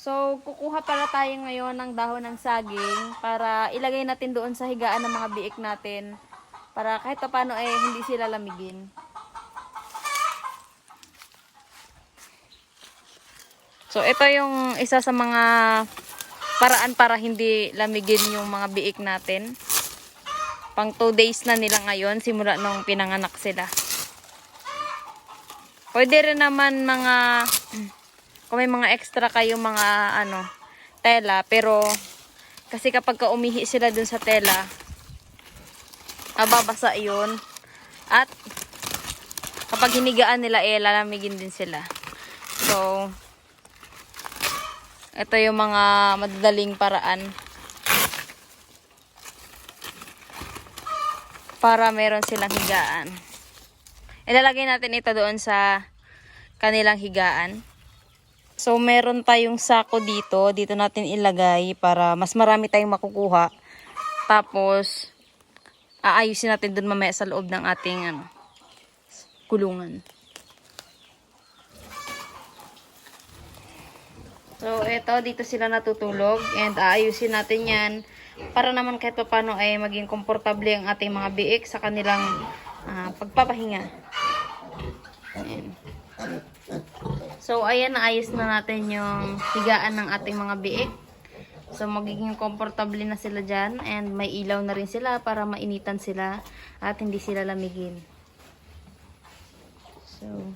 So, kukuha pala tayo ngayon ng dahon ng saging para ilagay natin doon sa higaan ng mga biik natin para kahit paano hindi sila lamigin. So, ito yung isa sa mga paraan para hindi lamigin yung mga biik natin. Pang 2 days na nila ngayon, simula nung pinanganak sila. Pwede rin naman kung may mga extra kayo mga tela, pero kasi kapag umihi sila dun sa tela, mababasa yun. At kapag hinigaan nila, lalamigin din sila. So, ito yung mga madadaling paraan para meron silang higaan. Ilalagay natin ito doon sa kanilang higaan. So, meron tayong sako dito. Dito natin ilagay para mas marami tayong makukuha. Tapos, aayusin natin doon mamaya sa loob ng ating kulungan. So, dito sila natutulog. And aayusin natin yan para naman kahit paano ay maging komportable ang ating mga biik sa kanilang pagpapahinga. Ayan. So, ayan, naayos na natin yung higaan ng ating mga biik. So, magiging komportable na sila dyan. And may ilaw na rin sila para mainitan sila at hindi sila lamigin. So,